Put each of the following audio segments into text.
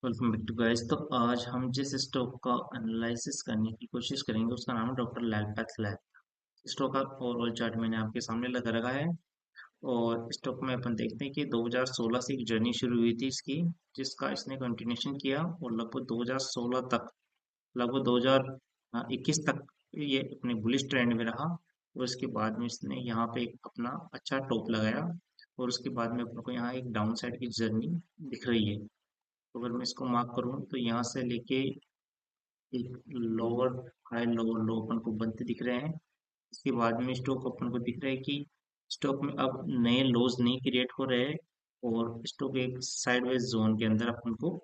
Welcome back to guys. तो आज हम जिस स्टॉक का एनालिसिस करने की कोशिश करेंगे उसका नाम है डॉक्टर लैलपैथ लैब। स्टॉक का ओवरऑल चार्ट मैंने आपके सामने लगा रखा है। और स्टॉक में अपन देखते हैं कि 2016 से एक जर्नी शुरू हुई थी इसकी, जिसका इसने कंटिन्यूशन किया और लगभग 2016 तक, लगभग 2021 तक ये अपने बुलिश ट्रेंड में रहा। और उसके बाद में इसने यहाँ पे एक अपना अच्छा टॉप लगाया और उसके बाद में अपन को यहाँ एक डाउन साइड की जर्नी दिख रही है। तो अगर मैं इसको मार्क करूँ तो यहाँ से लेके एक लोअर हाई लोअर लो अपन को बनते दिख रहे हैं। इसके बाद में स्टॉक अपन को दिख रहा है कि स्टॉक में अब नए लोज नहीं क्रिएट हो रहे हैं और स्टॉक एक साइडवेज जोन के अंदर अपन को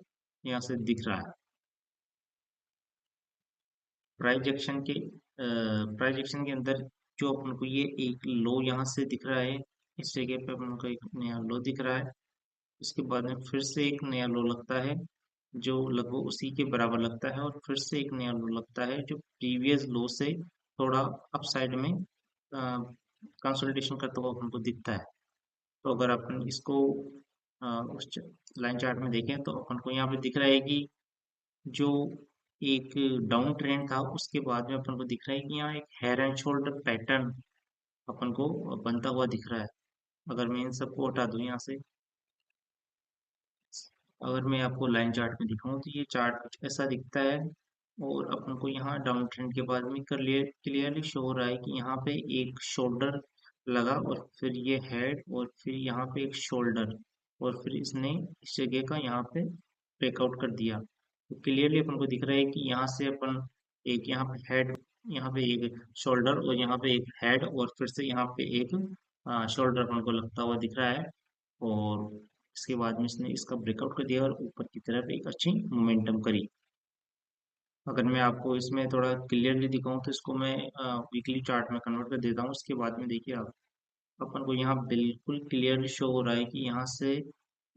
यहाँ से दिख रहा है। प्राइस एक्शन के अंदर जो अपन को ये एक लो यहाँ से दिख रहा है, इस जगह पे अपन को एक नया लो दिख रहा है। उसके बाद में फिर से एक नया लो लगता है जो लगभग उसी के बराबर लगता है और फिर से एक नया लो लगता है जो प्रीवियस लो से थोड़ा अपसाइड में कंसोलिडेशन करता हुआ हमको दिखता है। तो अगर अपन इसको उस लाइन चार्ट में देखें तो अपन को यहाँ पे दिख रहा है कि जो एक डाउन ट्रेंड था उसके बाद में अपन को दिख रहा है कि यहाँ एक हेयर एंड शोल्डर पैटर्न अपन को बनता हुआ दिख रहा है। अगर मैं इन सबको हटा दूं यहाँ से, अगर मैं आपको लाइन चार्ट में दिखाऊं तो ये चार्ट कुछ ऐसा दिखता है। और अपन को यहाँ डाउन ट्रेंड के बाद में क्लियरली शो हो रहा है कि यहाँ पे एक शोल्डर लगा और फिर ये हेड और फिर यहाँ पे एक शोल्डर और फिर इसने इस जगह का यहाँ पे ब्रेकआउट कर दिया। तो क्लियरली अपन को दिख रहा है कि यहाँ से अपन एक यहाँ पे हेड, यहाँ पे एक शोल्डर और यहाँ पे एक हेड और फिर से यहाँ पे एक शोल्डर अपन को लगता हुआ दिख रहा है। और इसके बाद में इसने इसका ब्रेकआउट कर दिया और ऊपर की तरफ एक अच्छी मोमेंटम करी। अगर मैं आपको इसमें थोड़ा क्लियरली दिखाऊं तो इसको मैं वीकली चार्ट में कन्वर्ट कर देता हूँ। उसके बाद में देखिए आप, अपन को यहाँ बिल्कुल क्लियरली शो हो रहा है कि यहाँ से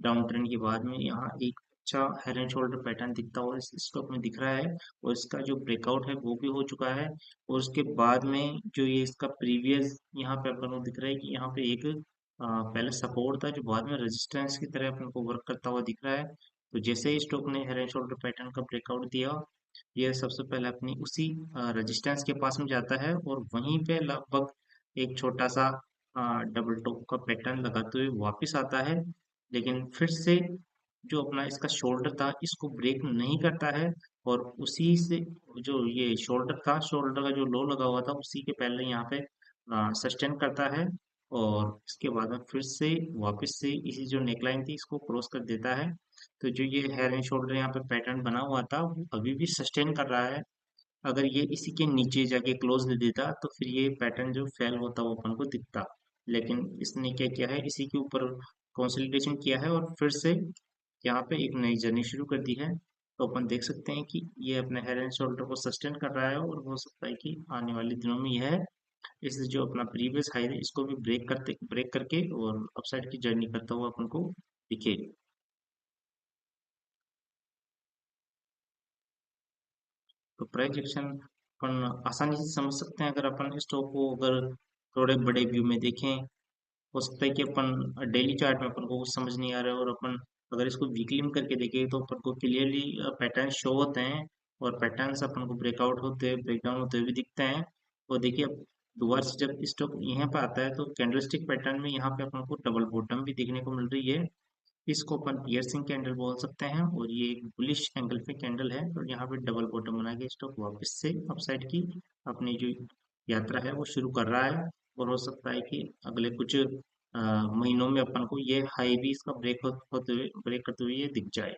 डाउन ट्रेंड के बाद में यहाँ एक अच्छा हेड एंड शोल्डर पैटर्न दिखता हुआ इस स्टॉक में दिख रहा है। और इसका जो ब्रेकआउट है वो भी हो चुका है। और उसके बाद में जो ये इसका प्रीवियस यहाँ पे अपन को दिख रहा है कि यहाँ पे एक पहले सपोर्ट था जो बाद में रेजिस्टेंस की तरह अपन को वर्क करता हुआ दिख रहा है। तो जैसे ही स्टॉक ने हेड एंड शोल्डर पैटर्न का ब्रेकआउट दिया, ये सबसे पहले अपनी उसी रेजिस्टेंस के पास में जाता है और वहीं पे लगभग एक छोटा सा डबल टॉप का पैटर्न लगाते हुए वापस आता है। लेकिन फिर से जो अपना इसका शोल्डर था इसको ब्रेक नहीं करता है और उसी से जो ये शोल्डर था, शोल्डर का जो लो लगा हुआ था उसी के पहले यहाँ पे सस्टेन करता है। और इसके बाद में फिर से वापस से इसी जो नेकलाइन थी इसको क्रॉस कर देता है। तो जो ये हेयर एंड शोल्डर यहाँ पे पैटर्न बना हुआ था वो अभी भी सस्टेन कर रहा है। अगर ये इसी के नीचे जाके क्लोज दे देता तो फिर ये पैटर्न जो फेल होता वो अपन को दिखता। लेकिन इसने क्या किया है, इसी के ऊपर कंसोलिडेशन किया है और फिर से यहाँ पे एक नई जर्नी शुरू कर दी है। तो अपन देख सकते हैं कि ये अपने हेड एंड शोल्डर को सस्टेन कर रहा है और हो सकता है कि आने वाले दिनों में यह इस जो अपना प्रीवियस हाई है इसको भी ब्रेक करके और अपसाइड की जर्नी करता हुआ अपन को दिखे। तो प्राइस एक्शन अपन आसानी से समझ सकते हैं अगर अपन स्टॉक को अगर थोड़े बड़े व्यू में देखें। हो सकता है कि अपन डेली चार्ट में अपन को कुछ समझ नहीं आ रहा है और अपन अगर इसको वीकली में करके देखें तो अपन को क्लियरली पैटर्न शो होते हैं और पैटर्न्स अपन को ब्रेकआउट होते हैं, ब्रेकडाउन होते हुए भी दिखते हैं। और देखिए अब दोबारा से जब स्टॉक यहाँ पे आता है तो कैंडलस्टिक पैटर्न में यहाँ पे अपन को डबल बॉटम भी देखने को मिल रही है। इसको अपन पियर्सिंग कैंडल बोल सकते हैं और ये एक बुलिश एंगल पे कैंडल है और यहाँ पे डबल बॉटम बना के स्टॉक वापस से अपसाइड की अपनी जो यात्रा है वो शुरू कर रहा है। और हो सकता है कि अगले कुछ महीनों में अपन को ये हाई भी इसका ब्रेक होते हुए, ब्रेक करते हुए ये दिख जाए।